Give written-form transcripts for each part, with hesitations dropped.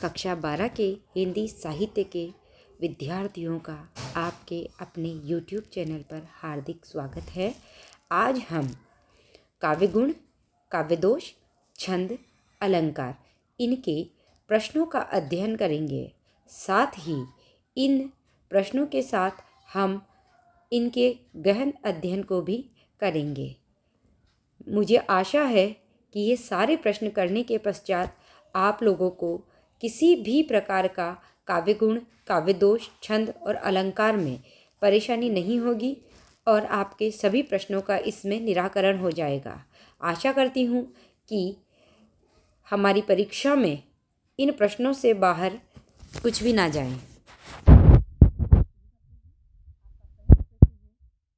कक्षा 12 के हिंदी साहित्य के विद्यार्थियों का आपके अपने YouTube चैनल पर हार्दिक स्वागत है। आज हम काव्य गुण, काव्य दोष, छंद, अलंकार इनके प्रश्नों का अध्ययन करेंगे। साथ ही इन प्रश्नों के साथ हम इनके गहन अध्ययन को भी करेंगे। मुझे आशा है कि ये सारे प्रश्न करने के पश्चात आप लोगों को किसी भी प्रकार का काव्य गुण, काव्य दोष, छंद और अलंकार में परेशानी नहीं होगी और आपके सभी प्रश्नों का इसमें निराकरण हो जाएगा। आशा करती हूँ कि हमारी परीक्षा में इन प्रश्नों से बाहर कुछ भी ना जाए।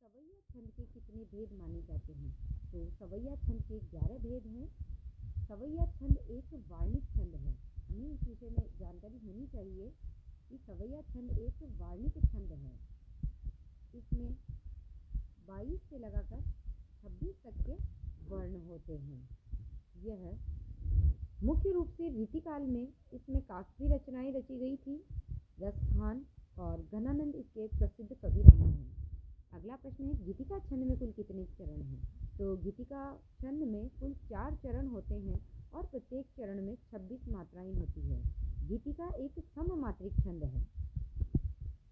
सवैया छंद के कितने भेद माने जाते हैं? तो सवैया छंद के 11 भेद हैं। सवैया छंद एक वार्णिक छंद है। हमें इस विषय में जानकारी होनी चाहिए कि सवैया छंद एक वार्णिक छंद है। इसमें 22 से लगाकर 26 तक के वर्ण होते हैं। यह मुख्य रूप से रीतिकाल में इसमें काफी रचनाएं रची गई थी। रसखान और घनानंद इसके प्रसिद्ध कवि रहे हैं। अगला प्रश्न है, गीतिका छंद में कुल कितने चरण हैं? तो गीतिका छंद में कुल 4 चरण होते हैं और प्रत्येक चरण में 26 मात्राएं होती है। गीतिका एक सममात्रिक छंद है।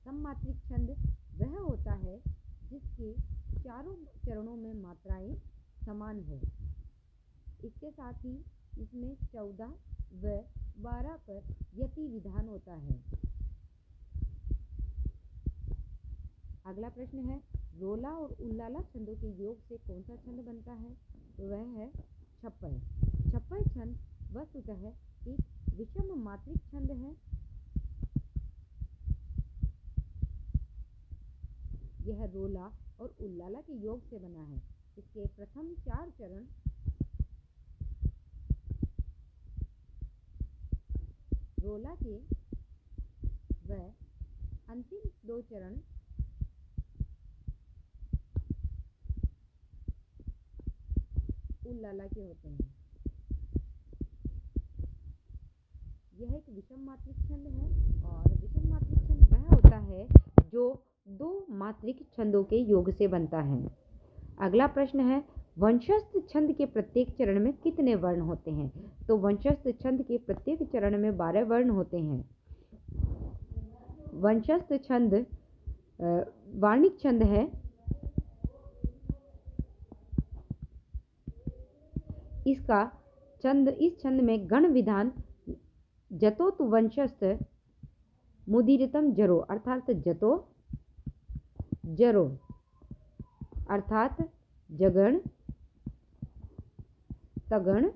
सममात्रिक छंद वह होता है जिसके चारों चरणों में मात्राएं समान हो। इसके साथ ही इसमें 14 व 12 पर यति विधान होता है। अगला प्रश्न है, रोला और उल्लाला छंदों के योग से कौन सा छंद बनता है? तो वह है छप्पय। छप्पय छंद वस्तुतः एक विषम मात्रिक छंद है। यह रोला और उल्लाला के योग से बना है। इसके प्रथम 4 चरण रोला के व अंतिम 2 चरण उल्लाला के होते हैं। यह एक विषम मात्रिक छंद है और विषम मात्रिक छंद वह होता है जो 2 मात्रिक छंदों के योग से बनता है। अगला प्रश्न है, वंशस्थ छंद के प्रत्येक चरण में कितने वर्ण होते हैं? तो वंशस्थ छंद के प्रत्येक चरण में 12 वर्ण होते हैं। वंशस्थ छंद वार्णिक छंद है। इस छंद में गण विधान जतोतु वंशस्थ मुदीरितम जरो अर्थात जतो जरो अर्थात जगण, तगण,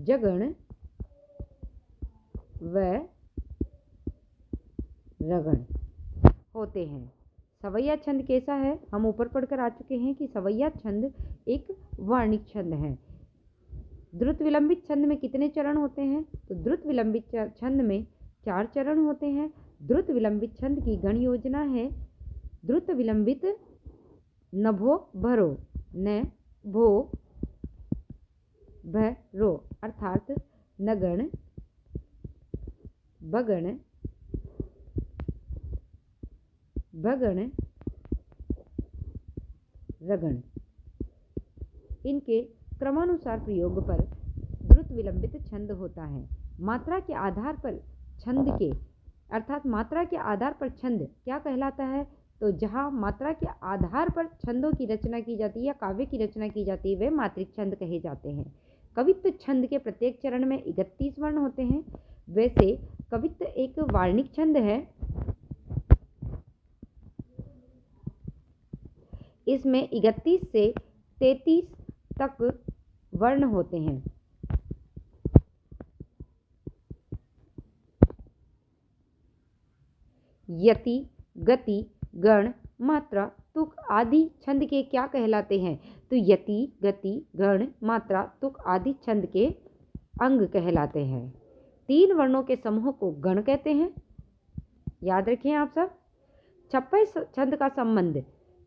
जगण व रगण होते हैं। सवैया छंद कैसा है? हम ऊपर पढ़कर आ चुके हैं कि सवैया छंद एक वार्णिक छंद है। द्रुत विलंबित छंद में कितने चरण होते हैं? तो द्रुत विलंबित छंद में 4 चरण होते हैं। द्रुत विलंबित छंद की गण योजना है, द्रुत विलंबित नभो भरो, न भो भरो अर्थात नगण, बगण, भगण, रगण। इनके क्रमानुसार प्रयोग पर द्रुत विलंबित छंद होता है। मात्रा के आधार पर छंद के अर्थात मात्रा के आधार पर छंद क्या कहलाता है? तो जहाँ मात्रा के आधार पर छंदों की रचना की जाती है या काव्य की रचना की जाती है वे मात्रिक छंद कहे जाते हैं। कवित्व छंद के प्रत्येक चरण में 31 वर्ण होते हैं। वैसे कवित्व एक वार्णिक छंद है। इसमें 31 से 33 तक वर्ण होते हैं। यति, गति, गण, मात्रा, तुक आदि छंद के क्या कहलाते हैं? तो यति, गति, गण, मात्रा, तुक आदि छंद के अंग कहलाते हैं। 3 वर्णों के समूह को गण कहते हैं। याद रखें आप सब। छप्पय छंद का संबंध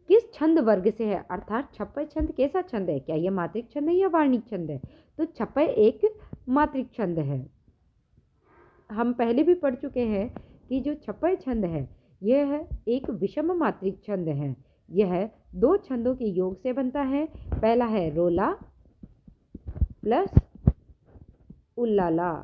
किस छंद वर्ग से है? अर्थात छप्पय छंद कैसा छंद है? क्या यह मात्रिक छंद है या वार्णिक छंद है? तो छप्पय एक मात्रिक छंद है। हम पहले भी पढ़ चुके हैं कि जो छपय छंद है यह है एक विषम मात्रिक छंद है। यह दो छंदों के योग से बनता है। पहला है रोला प्लस उल्लाला।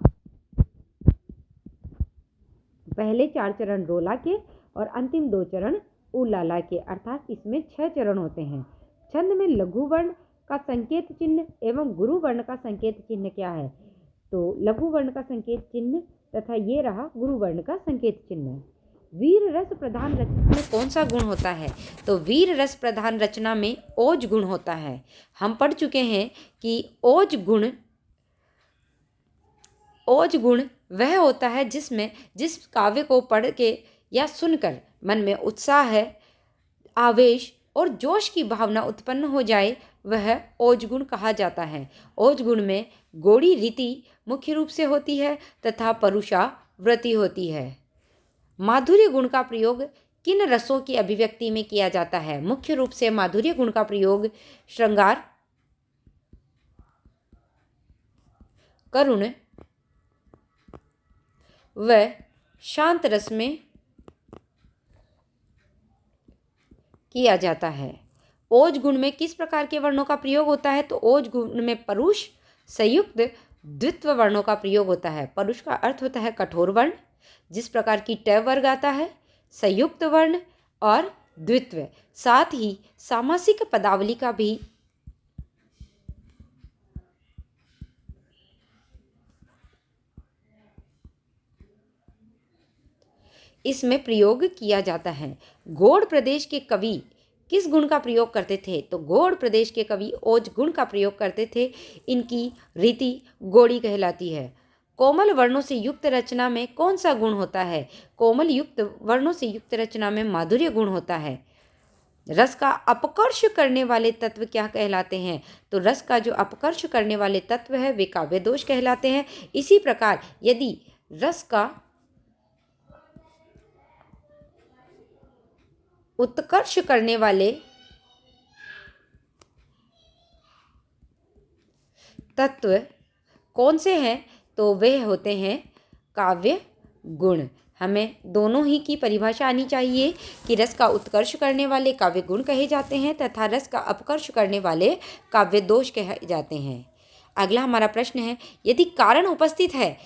पहले 4 चरण रोला के और अंतिम 2 चरण उल्लाला के, अर्थात इसमें 6 चरण होते हैं। छंद में लघु वर्ण का संकेत चिन्ह एवं गुरु वर्ण का संकेत चिन्ह क्या है? तो लघु वर्ण का संकेत चिन्ह तथा ये रहा गुरु वर्ण का संकेत चिन्ह। वीर रस प्रधान रचना में कौन सा गुण होता है? तो वीर रस प्रधान रचना में ओज गुण होता है। हम पढ़ चुके हैं कि ओज गुण वह होता है जिस काव्य को पढ़ के या सुनकर मन में उत्साह है, आवेश और जोश की भावना उत्पन्न हो जाए, वह ओज गुण कहा जाता है। ओज गुण में गौड़ी रीति मुख्य रूप से होती है तथा परुषा वृत्ति होती है। माधुर्य गुण का प्रयोग किन रसों की अभिव्यक्ति में किया जाता है? मुख्य रूप से माधुर्य गुण का प्रयोग श्रृंगार, करुण व शांत रस में किया जाता है। ओज गुण में किस प्रकार के वर्णों का प्रयोग होता है? तो ओज गुण में परुष संयुक्त द्वित्व वर्णों का प्रयोग होता है। परुष का अर्थ होता है कठोर वर्ण, जिस प्रकार की ट वर्ग आता है, संयुक्त वर्ण और द्वित्व। साथ ही सामासिक पदावली का भी इसमें प्रयोग किया जाता है। गौड़ प्रदेश के कवि किस गुण का प्रयोग करते थे? तो गौड़ प्रदेश के कवि ओज गुण का प्रयोग करते थे। इनकी रीति गौड़ी कहलाती है। कोमल वर्णों से युक्त रचना में कौन सा गुण होता है? कोमल युक्त वर्णों से युक्त रचना में माधुर्य गुण होता है। रस का अपकर्ष करने वाले तत्व क्या कहलाते हैं? तो रस का जो अपकर्ष करने वाले तत्व है वे काव्य दोष कहलाते हैं। इसी प्रकार यदि रस का उत्कर्ष करने वाले तत्व कौन से हैं? तो वे होते हैं काव्य गुण। हमें दोनों ही की परिभाषा आनी चाहिए कि रस का उत्कर्ष करने वाले काव्य गुण कहे जाते हैं तथा रस का अपकर्ष करने वाले काव्य दोष कहे जाते हैं। अगला हमारा प्रश्न है, यदि कारण उपस्थित है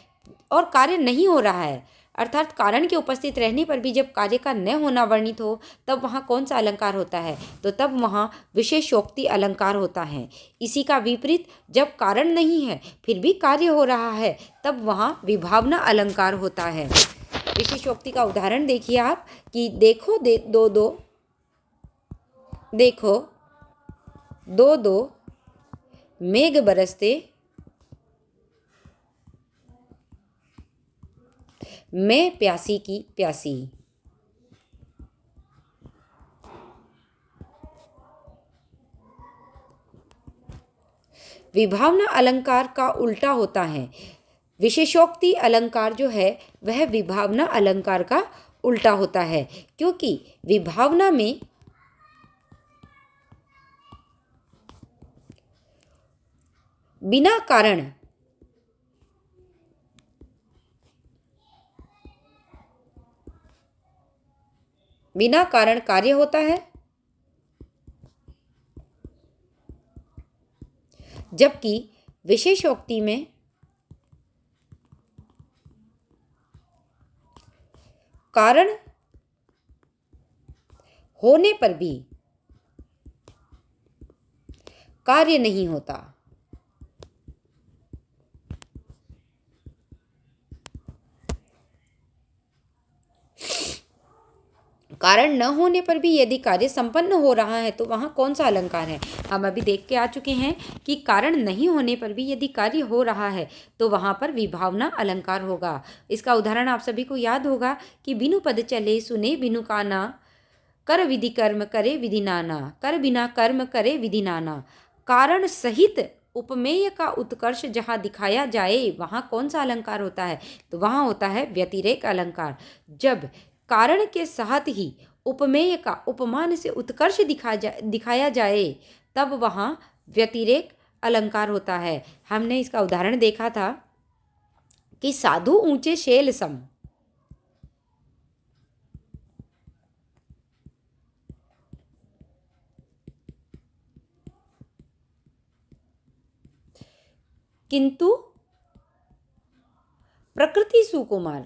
और कार्य नहीं हो रहा है, अर्थात कारण के उपस्थित रहने पर भी जब कार्य का न होना वर्णित हो, तब वहाँ कौन सा अलंकार होता है? तो तब वहाँ विशेषोक्ति अलंकार होता है। इसी का विपरीत जब कारण नहीं है फिर भी कार्य हो रहा है, तब वहाँ विभावना अलंकार होता है। विशेषोक्ति का उदाहरण देखिए आप कि देखो दो मेघ बरसते, मैं प्यासी की प्यासी। विभावना अलंकार का उल्टा होता है। विशेषोक्ति अलंकार जो है वह विभावना अलंकार का उल्टा होता है, क्योंकि विभावना में बिना कारण कार्य होता है, जबकि विशेषोक्ति में कारण होने पर भी कार्य नहीं होता। कारण न होने पर भी यदि कार्य संपन्न हो रहा है तो वहाँ कौन सा अलंकार है? हम अभी देख के आ चुके हैं कि कारण नहीं होने पर भी यदि कार्य हो रहा है तो वहाँ पर विभावना अलंकार होगा। इसका उदाहरण आप सभी को याद होगा कि बिनु पद चले सुने बिनु काना, कर विधि कर्म करे विधि नाना, कर बिना कर्म करे विधि नाना। कारण सहित उपमेय का उत्कर्ष जहाँ दिखाया जाए वहाँ कौन सा अलंकार होता है? तो वहाँ होता है व्यतिरेक अलंकार। जब कारण के साथ ही उपमेय का उपमान से उत्कर्ष दिखाया जाए तब वहाँ व्यतिरेक अलंकार होता है। हमने इसका उदाहरण देखा था कि साधु ऊंचे शैल सम। किंतु प्रकृति सुकुमार।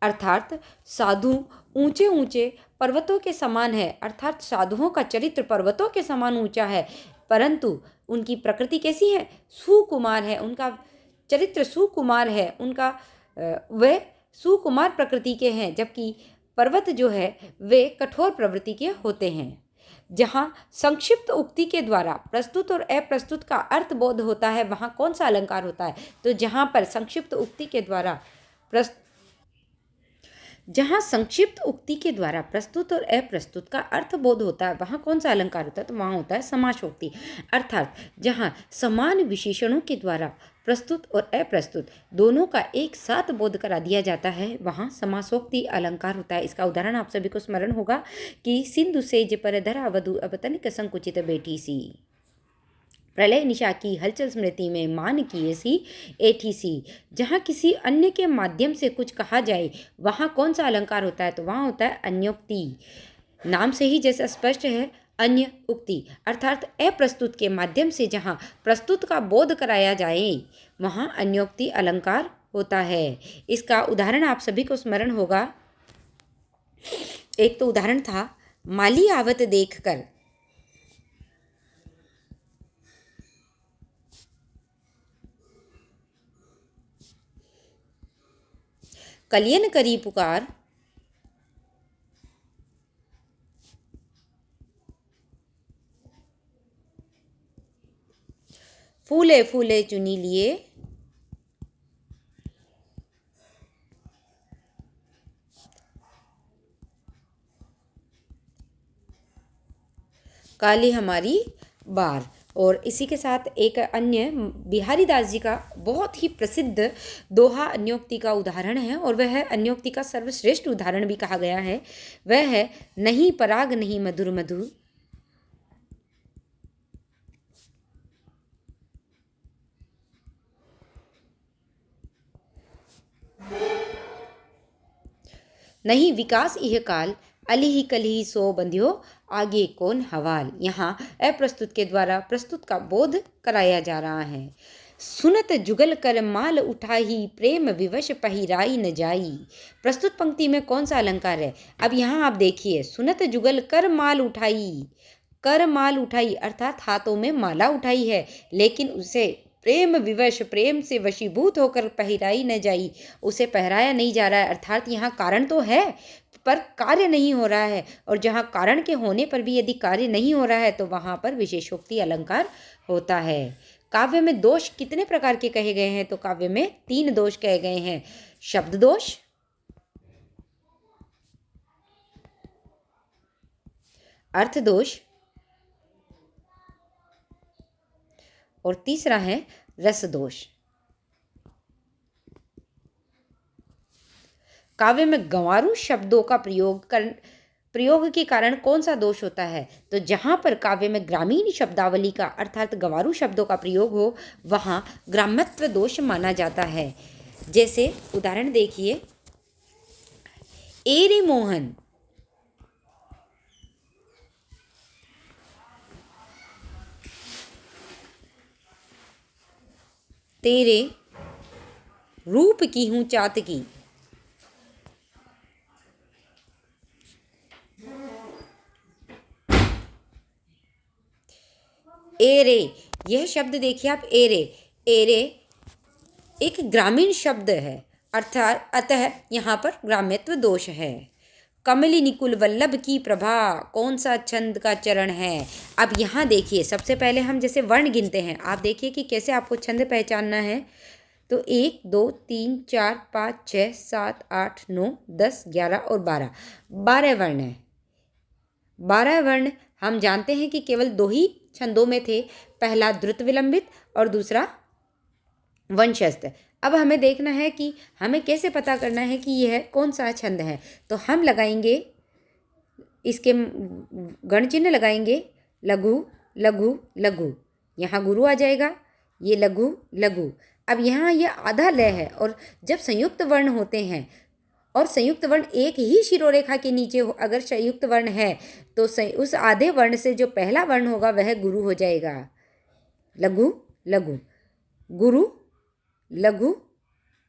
अर्थात साधु ऊंचे ऊंचे पर्वतों के समान है, अर्थात साधुओं का चरित्र पर्वतों के समान ऊंचा है, परंतु उनकी प्रकृति कैसी है? सुकुमार है, उनका चरित्र सुकुमार है, उनका वे सुकुमार प्रकृति के हैं, जबकि पर्वत जो है वे कठोर प्रवृत्ति के होते हैं। जहाँ संक्षिप्त उक्ति के द्वारा प्रस्तुत और अप्रस्तुत का अर्थ बोध होता है, वहाँ कौन सा अलंकार होता है? तो जहाँ संक्षिप्त उक्ति के द्वारा प्रस्तुत और अप्रस्तुत का अर्थ बोध होता है, वहाँ कौन सा अलंकार होता है? तो वहाँ होता है समासोक्ति। अर्थात जहाँ समान विशेषणों के द्वारा प्रस्तुत और अप्रस्तुत दोनों का एक साथ बोध करा दिया जाता है, वहाँ समासोक्ति अलंकार होता है। इसका उदाहरण आप सभी को स्मरण होगा कि सिंधु सेज पर धरा वधु अब तनिक संकुचित बेटी सी, प्रलय निशा की हलचल स्मृति में मान किए सी एठी सी। जहाँ किसी अन्य के माध्यम से कुछ कहा जाए, वहाँ कौन सा अलंकार होता है? तो वहाँ होता है अन्योक्ति। नाम से ही जैसा स्पष्ट है, अन्य उक्ति, अर्थात अप्रस्तुत के माध्यम से जहाँ प्रस्तुत का बोध कराया जाए, वहाँ अन्योक्ति अलंकार होता है। इसका उदाहरण आप सभी को स्मरण होगा। एक तो उदाहरण था, माली आवत देखकर कलियन करी पुकार, फूले फूले चुनी लिए, काली हमारी बार। और इसी के साथ एक अन्य बिहारी दास जी का बहुत ही प्रसिद्ध दोहा अन्योक्ति का उदाहरण है, और वह है अन्योक्ति का सर्वश्रेष्ठ उदाहरण भी कहा गया है। वह है, नहीं पराग नहीं मधुर मधु, नहीं विकास इह काल, अलिहि कलिहि सो बंध्यो, आगे कौन हवाल। यहाँ अप्रस्तुत के द्वारा प्रस्तुत का बोध कराया जा रहा है। सुनत जुगल कर माल उठाई, प्रेम विवश पहिराई न जाई। प्रस्तुत पंक्ति में कौन सा अलंकार है? अब यहाँ आप देखिए, सुनत जुगल कर माल उठाई, कर माल उठाई अर्थात हाथों में माला उठाई है, लेकिन उसे प्रेम विवश, प्रेम से वशीभूत होकर पहिराई न जाई, उसे पहराया नहीं जा रहा है। अर्थात यहाँ कारण तो है पर कार्य नहीं हो रहा है, और जहाँ कारण के होने पर भी यदि कार्य नहीं हो रहा है तो वहाँ पर विशेषोक्ति अलंकार होता है। काव्य में दोष कितने प्रकार के कहे गए हैं? तो काव्य में 3 दोष कहे गए हैं, शब्द दोष, अर्थ दोष, और तीसरा है रस दोष। काव्य में गंवारू शब्दों का प्रयोग के कारण कौन सा दोष होता है? तो जहाँ पर काव्य में ग्रामीण शब्दावली का अर्थात गंवारू शब्दों का प्रयोग हो, वहाँ ग्राम्यत्व दोष माना जाता है। जैसे उदाहरण देखिए, एरे मोहन, तेरे रूप की हूँ चातकी। एरे, यह शब्द देखिए आप, एरे, एरे एक ग्रामीण शब्द है, अर्थात अतः यहाँ पर ग्राम्यत्व दोष है। कमली निकुल वल्लभ की प्रभा, कौन सा छंद का चरण है? अब यहाँ देखिए, सबसे पहले हम जैसे वर्ण गिनते हैं, आप देखिए कि कैसे आपको छंद पहचानना है। तो 1 2 3 4 5 6 7 8 9 10 11 और 12 वर्ण है। 12 वर्ण हम जानते हैं कि केवल 2 ही छंदों में थे, पहला द्रुत विलंबित और दूसरा वंशस्थ। अब हमें देखना है कि हमें कैसे पता करना है कि यह कौन सा छंद है। तो हम लगाएंगे, इसके गण चिन्ह लगाएंगे लघु लघु लघु, यहाँ गुरु आ जाएगा, ये लघु लघु। अब यहाँ ये आधा लय है, और जब संयुक्त वर्ण होते हैं और संयुक्त वर्ण एक ही शिरोरेखा के नीचे हो, अगर संयुक्त वर्ण है तो उस आधे वर्ण से जो पहला वर्ण होगा वह गुरु हो जाएगा। लघु लघु, गुरु लघु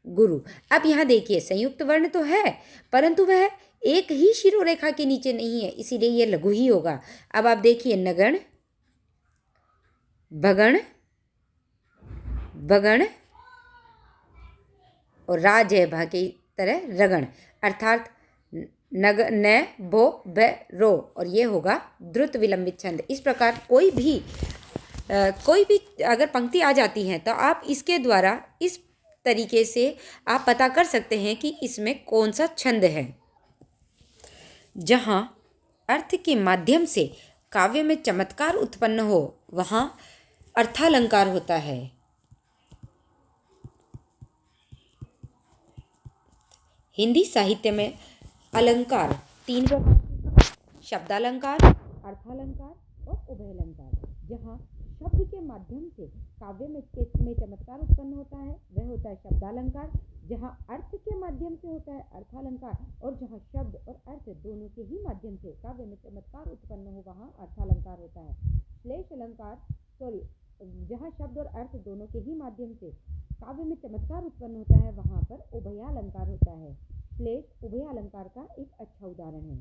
गुरु। अब यहाँ देखिए संयुक्त वर्ण तो है परंतु वह एक ही शिरोरेखा के नीचे नहीं है, इसीलिए यह लघु ही होगा। अब आप देखिए नगण भगण भगण और राज है भा की तरह रगण, अर्थात नग न बो ब रो, और ये होगा द्रुत विलंबित छंद। इस प्रकार कोई भी अगर पंक्ति आ जाती है तो आप इसके द्वारा इस तरीके से आप पता कर सकते हैं कि इसमें कौन सा छंद है। जहाँ अर्थ के माध्यम से काव्य में चमत्कार उत्पन्न हो वहाँ अर्थालंकार होता है। हिंदी साहित्य में अलंकार 3 प्रकार के हैं, शब्दालंकार, अर्थालंकार और उभयालंकार। जहाँ शब्द के माध्यम से काव्य में चमत्कार उत्पन्न होता है वह होता है शब्दालंकार, जहाँ अर्थ के माध्यम से होता है अर्थालंकार, और जहाँ शब्द और अर्थ दोनों के ही माध्यम से काव्य में चमत्कार उत्पन्न हो वहाँ अर्थालंकार होता है। श्लेष अलंकार जहाँ शब्द और अर्थ दोनों के ही माध्यम से काव्य में चमत्कार उत्पन्न होता है वहाँ पर उभयालंकार होता है। श्लेष उभयालंकार का एक अच्छा उदाहरण है।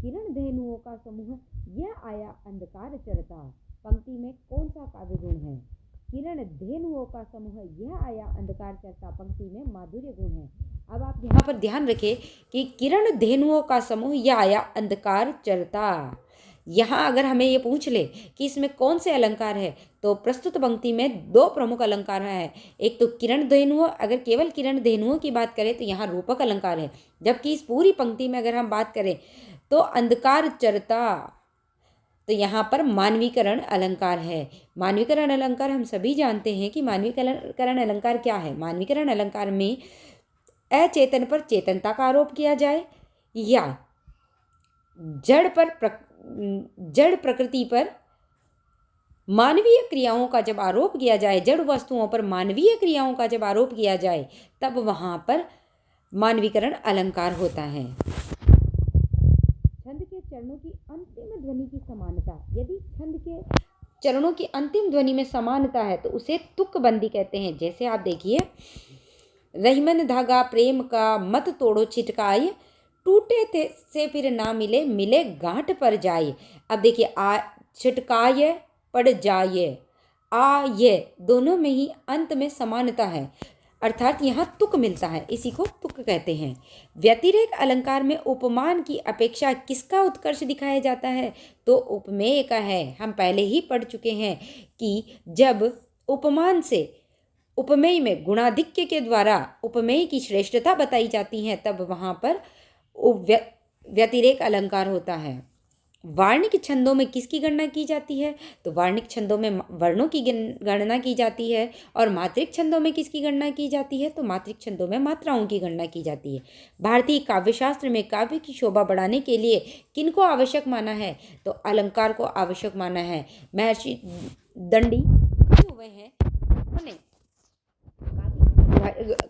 किरण धेनुओं का समूह यह आया अंधकार चरता, पंक्ति में कौन सा काव्य गुण है? किरण धेनुओं का समूह यह आया अंधकार चरता, पंक्ति में माधुर्य गुण है। अब आप यहाँ पर ध्यान रखें कि किरण धेनुओं का समूह यह आया अंधकार चरता। यहाँ अगर हमें ये पूछ ले कि इसमें कौन से अलंकार है तो प्रस्तुत पंक्ति में 2 प्रमुख अलंकार हैं। एक तो किरण धेनुओं, अगर केवल किरण धेनुओं की बात करें तो यहाँ रूपक अलंकार है, जबकि इस पूरी पंक्ति में अगर हम बात करें तो अंधकार चरता, तो यहाँ पर मानवीकरण अलंकार है। मानवीकरण अलंकार हम सभी जानते हैं कि मानवीकरण अलंकार क्या है। मानवीकरण अलंकार में अचेतन पर चेतनता का आरोप किया जाए या जड़ प्रकृति पर मानवीय क्रियाओं का जब आरोप किया जाए, जड़ वस्तुओं पर मानवीय क्रियाओं का जब आरोप किया जाए तब वहाँ पर मानवीकरण अलंकार होता है। छंद के चरणों की अंतिम ध्वनि की समानता, यदि छंद के चरणों की अंतिम ध्वनि में समानता है तो उसे तुकबंदी कहते हैं। जैसे आप देखिए, रहीमन धागा प्रेम का मत तोड़ो छिटकाए, टूटे थे से फिर ना मिले, मिले गांठ पर जाए। अब देखिए आ छिटकाए पड़ जाए, आ ये दोनों में ही अंत में समानता है, अर्थात यहाँ तुक मिलता है, इसी को तुक कहते हैं। व्यतिरेक अलंकार में उपमान की अपेक्षा किसका उत्कर्ष दिखाया जाता है? तो उपमेय का है। हम पहले ही पढ़ चुके हैं कि जब उपमान से उपमेय में गुणाधिक्य के द्वारा उपमेय की श्रेष्ठता बताई जाती है तब वहाँ पर व्यतिरेक अलंकार होता है। वार्णिक छंदों में किसकी गणना की जाती है? तो वार्णिक छंदों में वर्णों की गणना की जाती है, और मात्रिक छंदों में किसकी गणना की जाती है? तो मात्रिक छंदों में मात्राओं की गणना की जाती है। भारतीय काव्यशास्त्र में काव्य की शोभा बढ़ाने के लिए किनको आवश्यक माना है? तो अलंकार को आवश्यक माना है। महर्षि दंडी हुए हैं, उन्होंने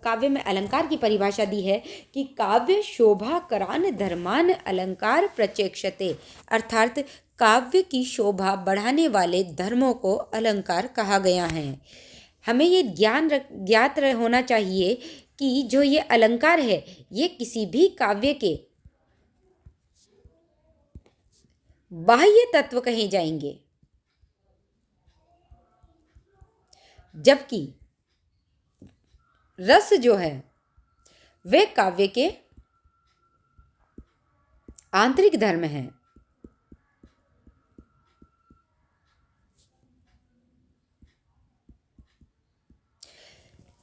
काव्य में अलंकार की परिभाषा दी है कि काव्य शोभा करान धर्मान अलंकार प्रचेक्षते, अर्थात काव्य की शोभा बढ़ाने वाले धर्मों को अलंकार कहा गया है। हमें ये ज्ञात होना चाहिए कि जो ये अलंकार है ये किसी भी काव्य के बाह्य तत्व कहे जाएंगे, जबकि रस जो है वे काव्य के आंतरिक धर्म हैं।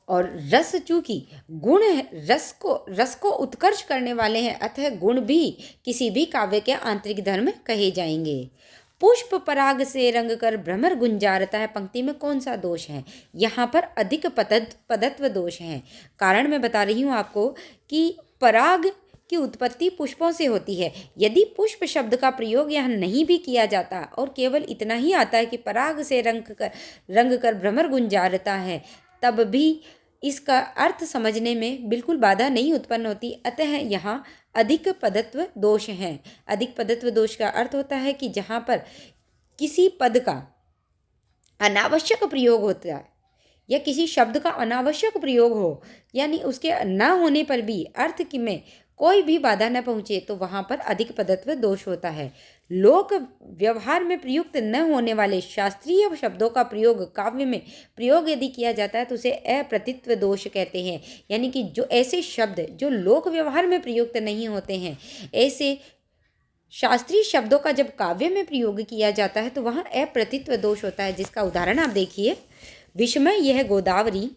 और रस चूंकि गुण है, रस को उत्कर्ष करने वाले हैं, अतः गुण भी किसी भी काव्य के आंतरिक धर्म कहे जाएंगे। पुष्प पराग से रंग कर भ्रमर गुंजारता है, पंक्ति में कौन सा दोष है? यहाँ पर अधिक पदत्व दोष हैं। कारण मैं बता रही हूँ आपको कि पराग की उत्पत्ति पुष्पों से होती है। यदि पुष्प शब्द का प्रयोग यहाँ नहीं भी किया जाता और केवल इतना ही आता है कि पराग से रंग कर भ्रमर गुंजारता है, तब भी इसका अर्थ समझने में बिल्कुल बाधा नहीं उत्पन्न होती। अतः यहाँ अधिक पदत्व दोष है। अधिक पदत्व दोष का अर्थ होता है कि जहाँ पर किसी पद का अनावश्यक प्रयोग होता है या किसी शब्द का अनावश्यक प्रयोग हो, यानी उसके न होने पर भी अर्थ की में कोई भी बाधा न पहुँचे, तो वहाँ पर अधिक पदत्व दोष होता है। लोक व्यवहार में प्रयुक्त न होने वाले शास्त्रीय शब्दों का प्रयोग काव्य में प्रयोग यदि किया जाता है तो उसे अप्रतित्व दोष कहते हैं। यानी कि जो ऐसे शब्द जो लोक व्यवहार में प्रयुक्त नहीं होते हैं, ऐसे शास्त्रीय शब्दों का जब काव्य में प्रयोग किया जाता है तो वहाँ अप्रतित्व दोष होता है। जिसका उदाहरण आप देखिए, विस्मय यह गोदावरी,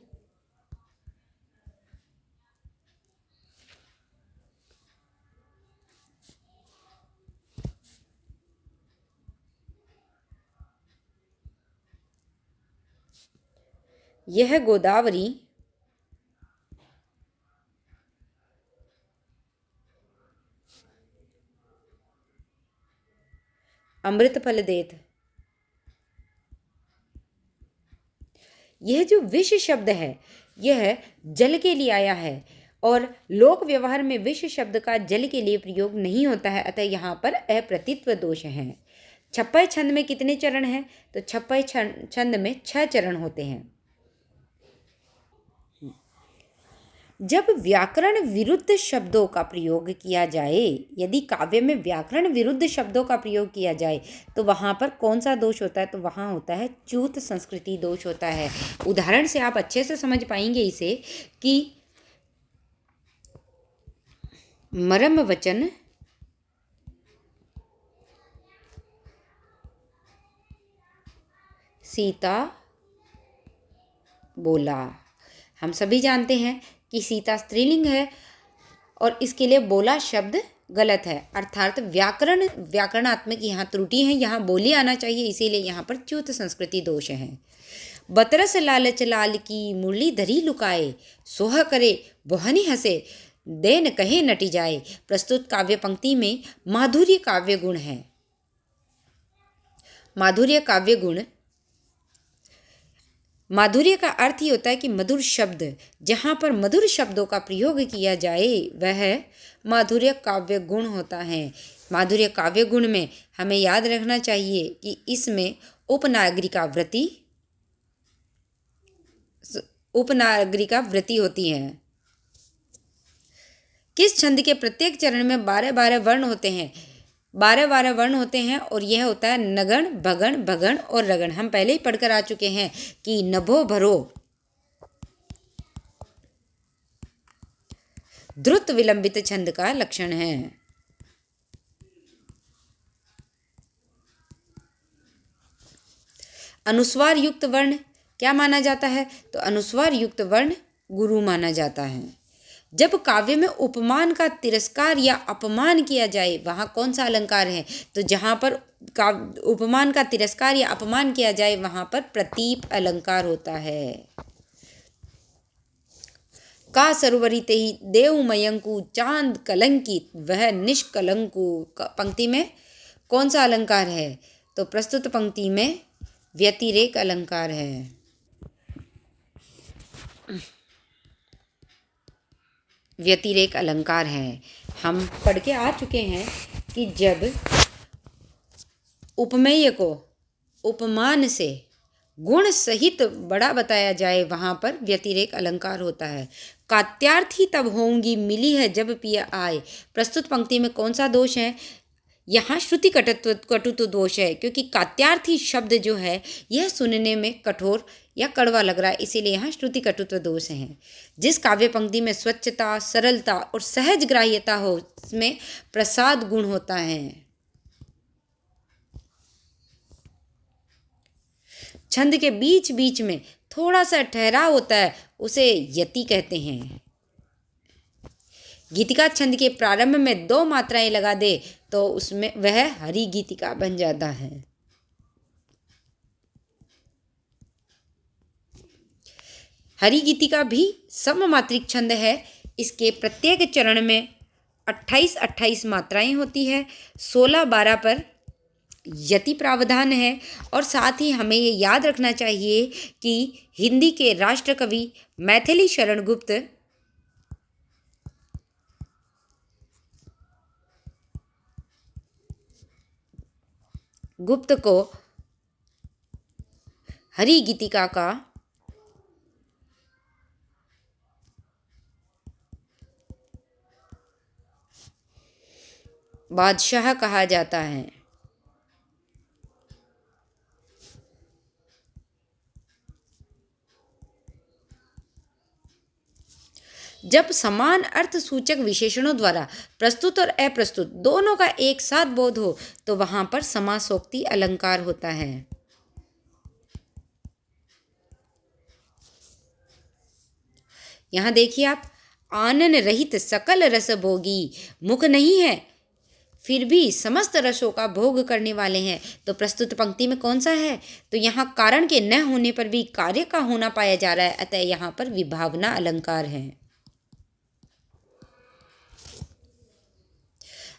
यह गोदावरी अमृत फल देत। यह जो विष शब्द है यह जल के लिए आया है और लोक व्यवहार में विष शब्द का जल के लिए प्रयोग नहीं होता है, अतः यहाँ पर अप्रतित्व दोष है। छप्पय छंद में कितने चरण हैं? तो छप्पय छंद में 6 चरण होते हैं। जब व्याकरण विरुद्ध शब्दों का प्रयोग किया जाए, यदि काव्य में व्याकरण विरुद्ध शब्दों का प्रयोग किया जाए तो वहाँ पर कौन सा दोष होता है? तो वहाँ होता है च्यूत संस्कृति दोष होता है। उदाहरण से आप अच्छे से समझ पाएंगे इसे कि मरम वचन सीता बोला। हम सभी जानते हैं कि सीता स्त्रीलिंग है और इसके लिए बोला शब्द गलत है, अर्थात व्याकरणात्मक यहाँ त्रुटि है, यहाँ बोली आना चाहिए, इसीलिए यहाँ पर च्युत संस्कृति दोष है। बतरस लालच लाल की मुरली धरी लुकाए, सोह करे बोहनी हंसे, देन कहे नटी जाए। प्रस्तुत काव्य पंक्ति में माधुर्य काव्य गुण है। माधुर्य काव्य गुण, माधुर्य का अर्थ ही होता है कि मधुर शब्द, जहाँ पर मधुर शब्दों का प्रयोग किया जाए वह माधुर्य काव्य गुण होता है। माधुर्य काव्य गुण में हमें याद रखना चाहिए कि इसमें उपनागरिका वृत्ति होती है। किस छंद के प्रत्येक चरण में 12-12 वर्ण होते हैं? 12-12 वर्ण होते हैं और यह होता है नगण, भगण, भगण और रगण। हम पहले ही पढ़कर आ चुके हैं कि नभो भरो द्रुत विलंबित छंद का लक्षण है। अनुस्वार युक्त वर्ण क्या माना जाता है? तो अनुस्वार युक्त वर्ण गुरु माना जाता है। जब काव्य में उपमान का तिरस्कार या अपमान किया जाए वहाँ कौन सा अलंकार है? तो जहाँ पर उपमान का तिरस्कार या अपमान किया जाए वहाँ पर प्रतीप अलंकार होता है। का सरोवरी तेहि देव मयंकु चांद कलंकित वह निष्कलंकु पंक्ति में कौन सा अलंकार है? तो प्रस्तुत पंक्ति में व्यतिरेक अलंकार है। व्यतिरेक अलंकार है। हम पढ़ के आ चुके हैं कि जब उपमेय को उपमान से गुण सहित बड़ा बताया जाए वहाँ पर व्यतिरेक अलंकार होता है। कात्यार्थी तब होंगी मिली है जब पिया आए। प्रस्तुत पंक्ति में कौन सा दोष है? यहाँ श्रुति कटुत्व दोष है, क्योंकि कात्यार्थी शब्द जो है यह सुनने में कठोर या कड़वा लग रहा है, इसीलिए यहाँ श्रुति कटुत्व दोष है। जिस काव्य पंक्ति में स्वच्छता, सरलता और सहज ग्राह्यता हो उसमें प्रसाद गुण होता है। छंद के बीच बीच में थोड़ा सा ठहराव होता है, उसे यति कहते हैं। गीतिका छंद के प्रारंभ में 2 मात्राएं लगा दे तो उसमें वह हरि गीतिका बन जाता है। हरि गीतिका भी सममात्रिक छंद है। इसके प्रत्येक चरण में 28-28 मात्राएं होती है, 16-12 पर यति प्रावधान है। और साथ ही हमें ये याद रखना चाहिए कि हिंदी के राष्ट्र कवि मैथिली शरण गुप्त को हरि गीतिका का बादशाह कहा जाता है। जब समान अर्थ सूचक विशेषणों द्वारा प्रस्तुत और अप्रस्तुत दोनों का एक साथ बोध हो तो वहां पर समासोक्ति अलंकार होता है। यहां देखिए आप, आनन रहित सकल रस भोगी, मुख नहीं है फिर भी समस्त रसों का भोग करने वाले हैं। तो प्रस्तुत पंक्ति में कौन सा है? तो यहाँ कारण के न होने पर भी कार्य का होना पाया जा रहा है, अतः यहाँ पर विभावना अलंकार है।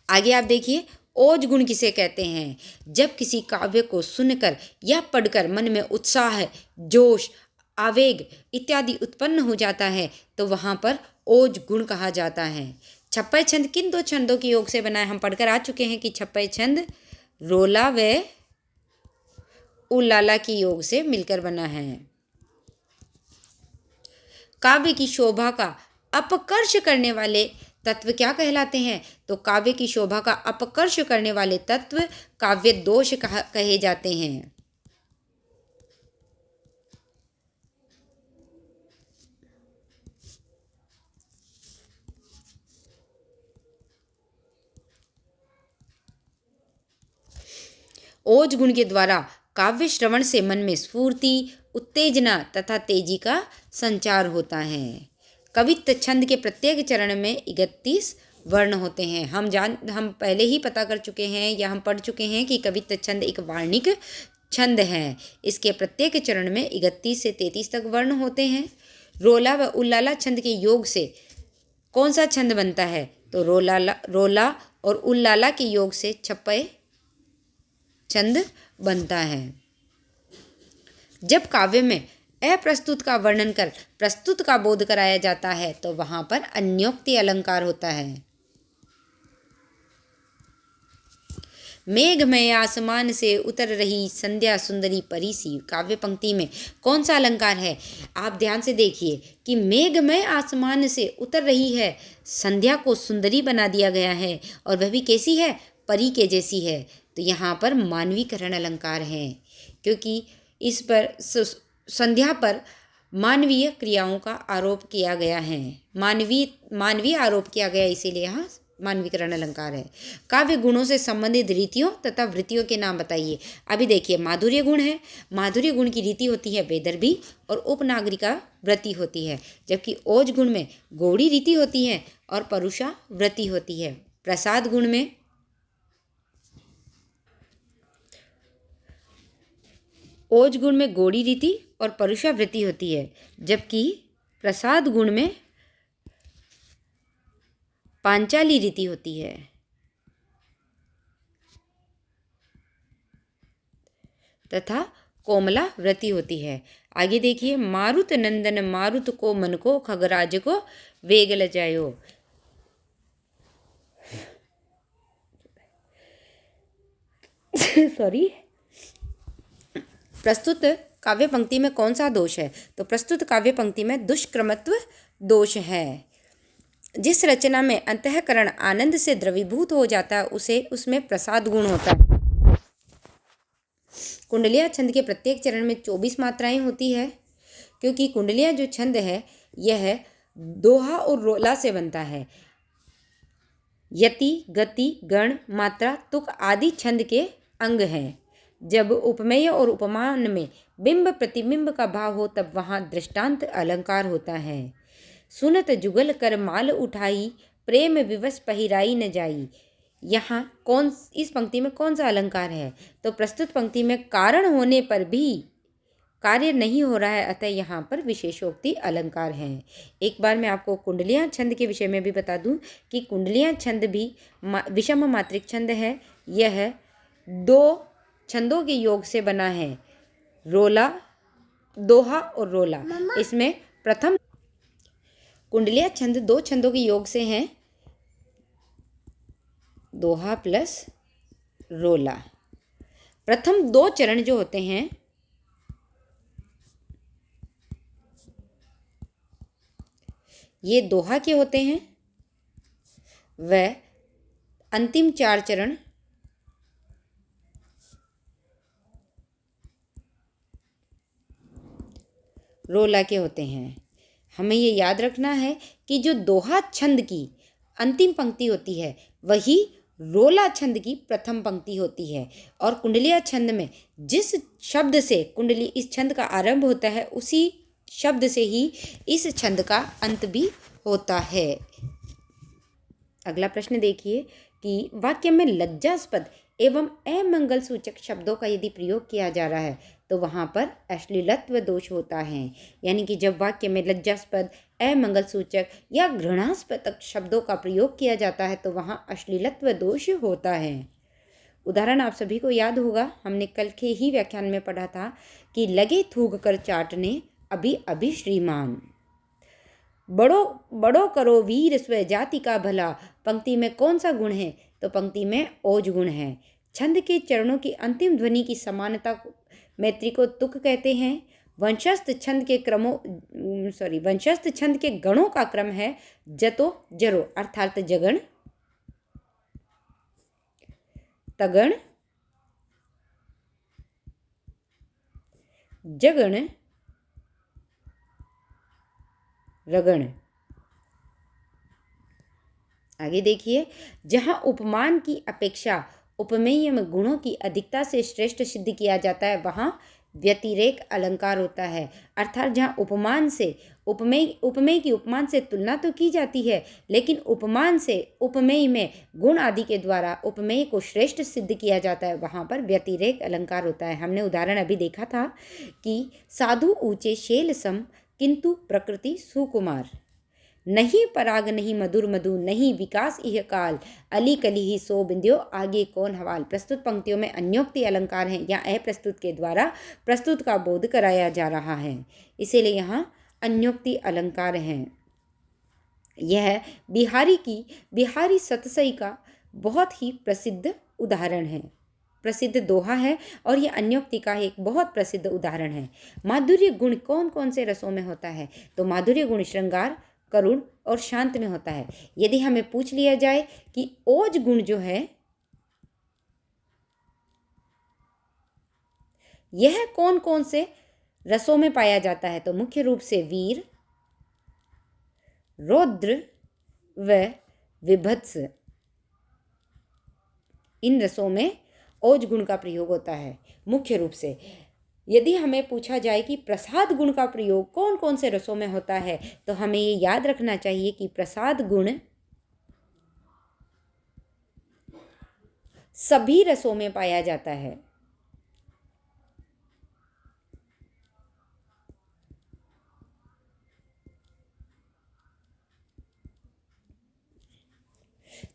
आगे आप देखिए, ओज गुण किसे कहते हैं? जब किसी काव्य को सुनकर या पढ़कर मन में उत्साह, जोश, आवेग इत्यादि उत्पन्न हो जाता है तो वहाँ पर ओज गुण कहा जाता है। छप्पय छंद किन दो छंदों के योग से बना है? हम पढ़कर आ चुके हैं कि छप्पय छंद रोला व उलाला की योग से मिलकर बना है। काव्य की शोभा का अपकर्ष करने वाले तत्व क्या कहलाते हैं? तो काव्य की शोभा का अपकर्ष करने वाले तत्व काव्य दोष कहे जाते हैं। ओज गुण के द्वारा काव्य श्रवण से मन में स्फूर्ति, उत्तेजना तथा तेजी का संचार होता है। कवित्त छंद के प्रत्येक चरण में 31 वर्ण होते हैं। हम पहले ही पता कर चुके हैं या हम पढ़ चुके हैं कि कवित्त छंद एक वार्णिक छंद है। इसके प्रत्येक चरण में 31 से 33 तक वर्ण होते हैं। रोला व उल्लाला छंद के योग से कौन सा छंद बनता है? तो रोला और उल्लाला के योग से छप्पय छंद बनता है। जब काव्य में अप्रस्तुत का वर्णन कर प्रस्तुत का बोध कराया जाता है तो वहां पर अन्योक्ति अलंकार होता है। मेघमय आसमान से उतर रही संध्या सुंदरी परीसी, काव्य पंक्ति में कौन सा अलंकार है? आप ध्यान से देखिए कि मेघमय आसमान से उतर रही है, संध्या को सुंदरी बना दिया गया है और वह भी कैसी है? परी के जैसी है। तो यहाँ पर मानवीकरण अलंकार है, क्योंकि इस पर संध्या पर मानवीय क्रियाओं का आरोप किया गया है, मानवीय आरोप किया गया, इसीलिए यहाँ मानवीकरण अलंकार है। काव्य गुणों से संबंधित रीतियों तथा वृत्तियों के नाम बताइए। अभी देखिए, माधुर्य गुण है, माधुर्य गुण की रीति होती है वेदर्भी और उपनागरिका वृत्ति होती है, जबकि ओज गुण में गौड़ी रीति होती है और परुषा वृत्ति होती है। प्रसाद गुण में ओज गुण में गौड़ी रीति और परुषा वृत्ति होती है, जबकि प्रसाद गुण में पांचाली रीति होती है। तथा कोमला वृत्ति होती है। आगे देखिए, मारुत नंदन मारुत को मन को खगराज को वेग लजायो। सॉरी, प्रस्तुत काव्य पंक्ति में कौन सा दोष है? तो प्रस्तुत काव्य पंक्ति में दुष्क्रमत्व दोष है। जिस रचना में अंतःकरण आनंद से द्रवीभूत हो जाता है उसे उसमें प्रसाद गुण होता है। कुंडलिया छंद के प्रत्येक चरण में 24 मात्राएं होती है, क्योंकि कुंडलिया जो छंद है यह दोहा और रोला से बनता है। यति, गति, गण, मात्रा, तुक आदि छंद के अंग हैं। जब उपमेय और उपमान में बिंब प्रतिबिंब का भाव हो तब वहाँ दृष्टांत अलंकार होता है। सुनत जुगल कर माल उठाई, प्रेम विवश पहिराई न जाई। यहाँ इस पंक्ति में कौन सा अलंकार है? तो प्रस्तुत पंक्ति में कारण होने पर भी कार्य नहीं हो रहा है, अतः यहाँ पर विशेषोक्ति अलंकार हैं। एक बार मैं आपको कुंडलियाँ छंद के विषय में भी बता दूं कि कुंडलियाँ छंद भी विषम मात्रिक छंद है। यह 2 छंदों के योग से बना है, रोला, दोहा और रोला। इसमें प्रथम कुंडलियाँ छंद 2 छंदों के योग से हैं, दोहा प्लस रोला। प्रथम 2 चरण जो होते हैं ये दोहा के होते हैं, वह अंतिम 4 चरण रोला के होते हैं। हमें ये याद रखना है कि जो दोहा छंद की अंतिम पंक्ति होती है वही रोला छंद की प्रथम पंक्ति होती है, और कुंडलिया छंद में जिस शब्द से कुंडली इस छंद का आरंभ होता है उसी शब्द से ही इस छंद का अंत भी होता है। अगला प्रश्न देखिए कि वाक्य में लज्जास्पद एवं अमंगल सूचक शब्दों का यदि प्रयोग किया जा रहा है तो वहाँ पर अश्लीलत्व दोष होता है। यानी कि जब वाक्य में लज्जास्पद, अमंगल सूचक या घृणास्पद शब्दों का प्रयोग किया जाता है तो वहाँ अश्लीलत्व दोष होता है। उदाहरण आप सभी को याद होगा, हमने कल के ही व्याख्यान में पढ़ा था कि लगे थूक कर चाटने अभी अभी श्रीमान, बड़ो बड़ो करो वीर स्व जाति का भला। पंक्ति में कौन सा गुण है? तो पंक्ति में ओज गुण है। छंद के चरणों की अंतिम ध्वनि की समानता मैत्री को तुक कहते हैं। वंशस्थ छंद के गणों का क्रम है जतो जरो, अर्थात जगण, तगण, जगण, रगण। आगे देखिए, जहां उपमान की अपेक्षा उपमेय में गुणों की अधिकता से श्रेष्ठ सिद्ध किया जाता है वहां व्यतिरेक अलंकार होता है। अर्थात जहां उपमेय की उपमान से तुलना तो की जाती है, लेकिन उपमान से उपमेय में गुण आदि के द्वारा उपमेय को श्रेष्ठ सिद्ध किया जाता है, वहां पर व्यतिरेक अलंकार होता है। हमने उदाहरण अभी देखा था कि साधु ऊंचे शैल सम किंतु प्रकृति सुकुमार, नहीं पराग नहीं मधुर मधु, नहीं विकास इह काल, अली कली ही सो बिंदियो, आगे कौन हवाल। प्रस्तुत पंक्तियों में अन्योक्ति अलंकार हैं या अप्रस्तुत के द्वारा प्रस्तुत का बोध कराया जा रहा है, इसीलिए यहाँ अन्योक्ति अलंकार हैं। यह बिहारी सतसई का बहुत ही प्रसिद्ध उदाहरण है, प्रसिद्ध दोहा है, और यह अन्योक्ति का एक बहुत प्रसिद्ध उदाहरण है। माधुर्य गुण कौन कौन से रसों में होता है? तो माधुर्य गुण श्रृंगार, करुण और शांत में होता है। यदि हमें पूछ लिया जाए कि ओज गुण जो है यह कौन कौन से रसों में पाया जाता है, तो मुख्य रूप से वीर, रौद्र व विभत्स, इन रसों में ओज गुण का प्रयोग होता है मुख्य रूप से। यदि हमें पूछा जाए कि प्रसाद गुण का प्रयोग कौन कौन से रसों में होता है, तो हमें ये याद रखना चाहिए कि प्रसाद गुण सभी रसों में पाया जाता है।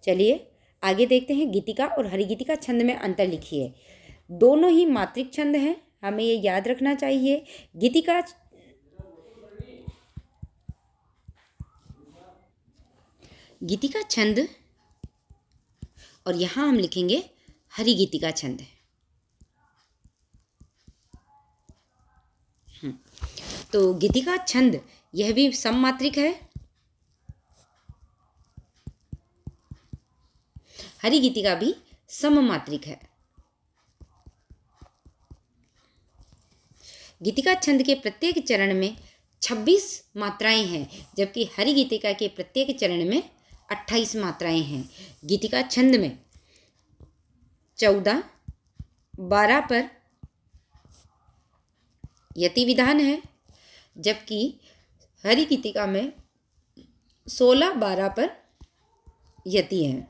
चलिए आगे देखते हैं, गीतिका और हरिगीतिका छंद में अंतर लिखिए। दोनों ही मात्रिक छंद हैं, हमें ये याद रखना चाहिए। गीतिका छंद और यहाँ हम लिखेंगे हरिगीतिका छंद। तो गीतिका छंद यह भी सममात्रिक है, हरिगीतिका भी सममात्रिक है। गीतिका छंद के प्रत्येक चरण में 26 मात्राएं हैं, जबकि हरिगीतिका के प्रत्येक चरण में 28 मात्राएं हैं। गीतिका छंद में 14, 12 पर यति विधान है, जबकि हरिगीतिका में 16, 12 पर यति है।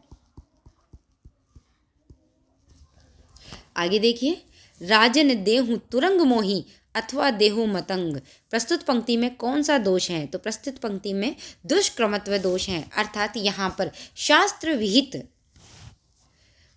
आगे देखिए, राजन देहु तुरंग मोही अथवा देहु मतंग। प्रस्तुत पंक्ति में कौन सा दोष है? तो प्रस्तुत पंक्ति में दुष्क्रमत्व दोष है, अर्थात यहाँ पर शास्त्र विहित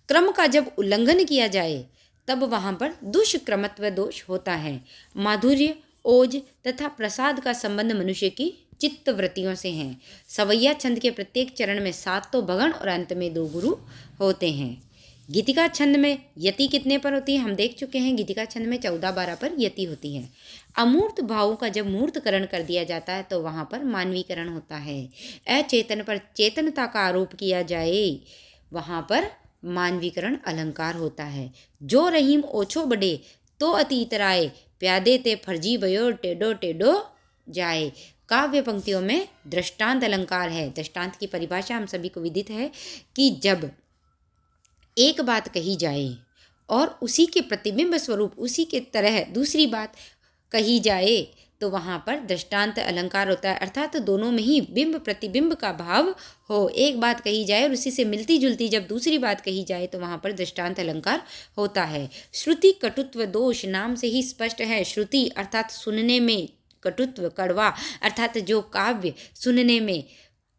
क्रम का जब उल्लंघन किया जाए तब वहाँ पर दुष्क्रमत्व दोष होता है। माधुर्य, ओज तथा प्रसाद का संबंध मनुष्य की चित्त वृत्तियों से है। सवैया छंद के प्रत्येक चरण में 7 तो भगण और अंत में 2 गुरु होते हैं। गीतिका छंद में यति कितने पर होती है? हम देख चुके हैं, गीतिका छंद में 14-12 पर यति होती है। अमूर्त भावों का जब मूर्तकरण कर दिया जाता है तो वहाँ पर मानवीकरण होता है। अचेतन पर चेतनता का आरोप किया जाए वहाँ पर मानवीकरण अलंकार होता है। जो रहीम ओछो बड़े तो अतीत राय, प्यादे ते फर्जी बयो टेडो टेडो जाए। काव्य पंक्तियों में दृष्टांत अलंकार है। दृष्टांत की परिभाषा हम सभी को विदित है कि जब एक बात कही जाए और उसी के प्रतिबिंब स्वरूप उसी के तरह दूसरी बात कही जाए तो वहाँ पर दृष्टांत अलंकार होता है, अर्थात दोनों में ही बिंब प्रतिबिंब का भाव हो। एक बात कही जाए और उसी से मिलती जुलती जब दूसरी बात कही जाए तो वहाँ पर दृष्टांत अलंकार होता है। श्रुति कटुत्व दोष नाम से ही स्पष्ट है। श्रुति अर्थात सुनने में, कटुत्व कड़वा अर्थात जो काव्य सुनने में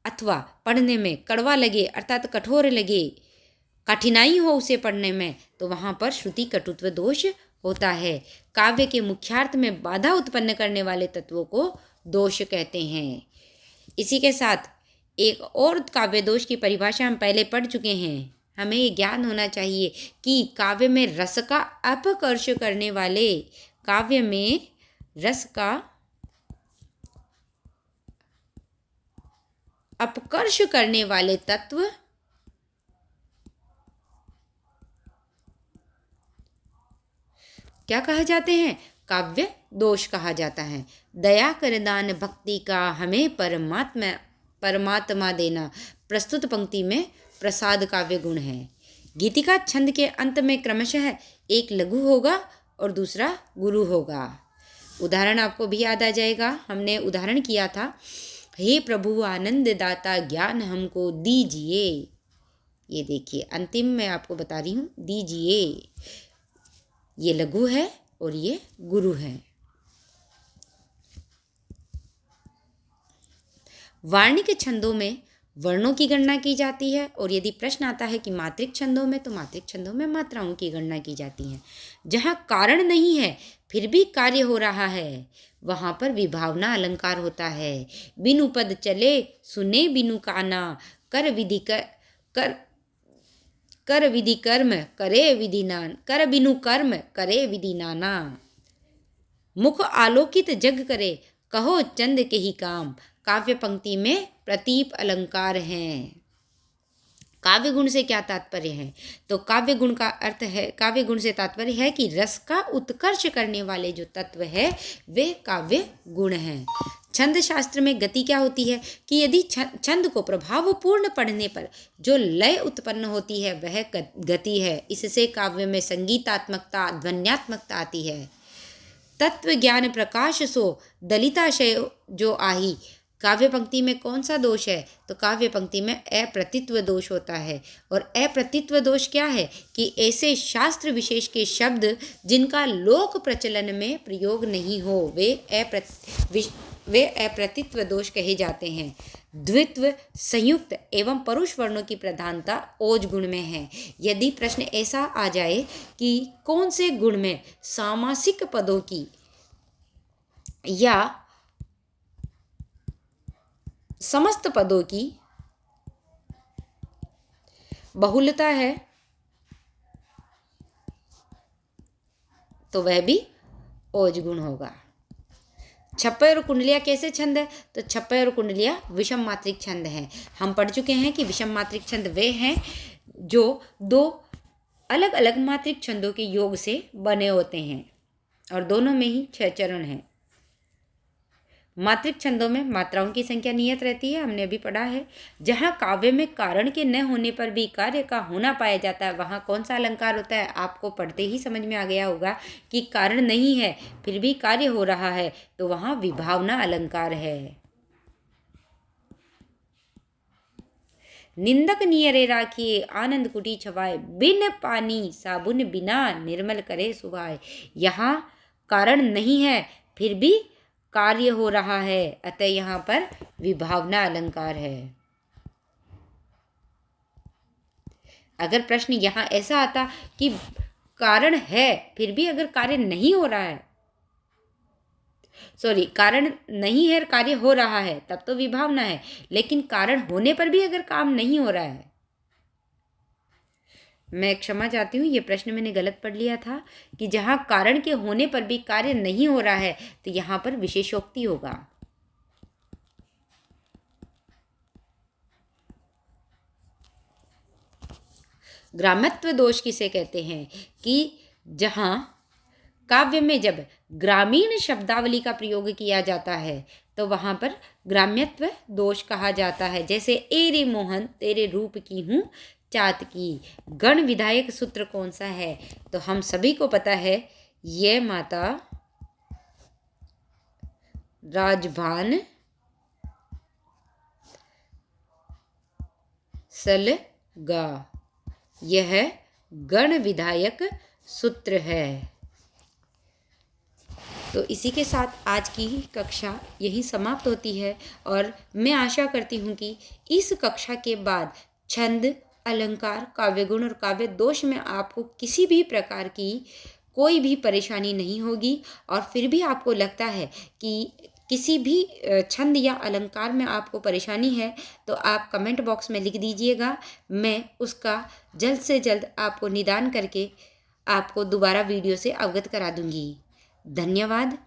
अथवा पढ़ने में कड़वा लगे अर्थात कठोर लगे, कठिनाई हो उसे पढ़ने में, तो वहाँ पर श्रुति कटुत्व दोष होता है। काव्य के मुख्यार्थ में बाधा उत्पन्न करने वाले तत्वों को दोष कहते हैं। इसी के साथ एक और काव्य दोष की परिभाषा हम पहले पढ़ चुके हैं। हमें ये ज्ञान होना चाहिए कि काव्य में रस का अपकर्ष करने वाले, काव्य में रस का अपकर्ष करने वाले तत्व क्या कहा जाते हैं? काव्य दोष कहा जाता है। दया कर दान भक्ति का हमें परमात्मा देना। प्रस्तुत पंक्ति में प्रसाद काव्य गुण है। गीतिका छंद के अंत में क्रमशः एक लघु होगा और दूसरा गुरु होगा। उदाहरण आपको भी याद आ जाएगा, हमने उदाहरण किया था, हे प्रभु आनंद दाता ज्ञान हमको दीजिए। ये देखिए अंतिम मैं आपको बता रही हूँ, दीजिए। ये लघु है और ये गुरु है। वार्णिक छंदों में वर्णों की गणना की जाती है और यदि प्रश्न आता है कि मात्रिक छंदों में, तो मात्रिक छंदों में मात्राओं की गणना की जाती है। जहाँ कारण नहीं है फिर भी कार्य हो रहा है वहाँ पर विभावना अलंकार होता है। बिनु पद चले सुने बिनु काना, कर विधि कर्म करे विधि नान, कर बिनु कर्म करे विधि नाना। मुख आलोकित जग करे कहो चंद के ही काम। काव्य पंक्ति में प्रतीप अलंकार हैं। काव्य गुण से क्या तात्पर्य है? तो काव्य गुण का अर्थ है, काव्य गुण से तात्पर्य है कि रस का उत्कर्ष करने वाले जो तत्व है वे काव्य गुण हैं। छंद शास्त्र में गति क्या होती है कि यदि छंद को प्रभावपूर्ण पढ़ने पर जो लय उत्पन्न होती है वह गति है। इससे काव्य में संगीतात्मकता, ध्वन्यात्मकता आती है। तत्व ज्ञान प्रकाश सो दलिताशय जो आही। काव्य पंक्ति में कौन सा दोष है? तो काव्य पंक्ति में अप्रतित्व दोष होता है। और अप्रतित्व दोष क्या है कि ऐसे शास्त्र विशेष के शब्द जिनका लोक प्रचलन में प्रयोग नहीं हो वे अप्रतित्व दोष कहे जाते हैं। द्वित्व, संयुक्त एवं परुष वर्णों की प्रधानता ओज गुण में है। यदि प्रश्न ऐसा आ जाए कि कौन से गुण में सामासिक पदों की या समस्त पदों की बहुलता है तो वह भी ओज गुण होगा। छप्पय और कुंडलिया कैसे छंद है? तो छप्पय और कुंडलिया विषम मात्रिक छंद हैं। हम पढ़ चुके हैं कि विषम मात्रिक छंद वे हैं जो 2 अलग अलग मात्रिक छंदों के योग से बने होते हैं और दोनों में ही 6 चरण हैं। मात्रिक छंदों में मात्राओं की संख्या नियत रहती है, हमने अभी पढ़ा है। जहाँ काव्य में कारण के न होने पर भी कार्य का होना पाया जाता है वहाँ कौन सा अलंकार होता है? आपको पढ़ते ही समझ में आ गया होगा कि कारण नहीं है फिर भी कार्य हो रहा है तो वहाँ विभावना अलंकार है। निंदक नियरे राखिए आनंद कुटी छवाए, बिन पानी साबुन बिना निर्मल करे सुभाए। यहाँ कारण नहीं है फिर भी कार्य हो रहा है, अतः यहाँ पर विभावना अलंकार है। अगर प्रश्न यहाँ ऐसा आता कि कारण है फिर भी अगर कार्य नहीं हो रहा है, सॉरी, कारण नहीं है कार्य हो रहा है, तब तो विभावना है, लेकिन कारण होने पर भी अगर काम नहीं हो रहा है, मैं क्षमा चाहती हूँ, ये प्रश्न मैंने गलत पढ़ लिया था कि जहाँ कारण के होने पर भी कार्य नहीं हो रहा है तो यहाँ पर विशेषोक्ति होगा। ग्राम्यत्व दोष किसे कहते हैं कि जहाँ काव्य में जब ग्रामीण शब्दावली का प्रयोग किया जाता है तो वहाँ पर ग्राम्यत्व दोष कहा जाता है। जैसे ए रे मोहन तेरे रूप की हूँ चात की। गण विधायक सूत्र कौन सा है? तो हम सभी को पता है, ये माता राजभान सलगा, यह गण विधायक सूत्र है। तो इसी के साथ आज की कक्षा यही समाप्त होती है और मैं आशा करती हूँ कि इस कक्षा के बाद छंद, अलंकार, काव्य गुण और काव्य दोष में आपको किसी भी प्रकार की कोई भी परेशानी नहीं होगी। और फिर भी आपको लगता है कि किसी भी छंद या अलंकार में आपको परेशानी है तो आप कमेंट बॉक्स में लिख दीजिएगा, मैं उसका जल्द से जल्द आपको निदान करके आपको दोबारा वीडियो से अवगत करा दूंगी। धन्यवाद।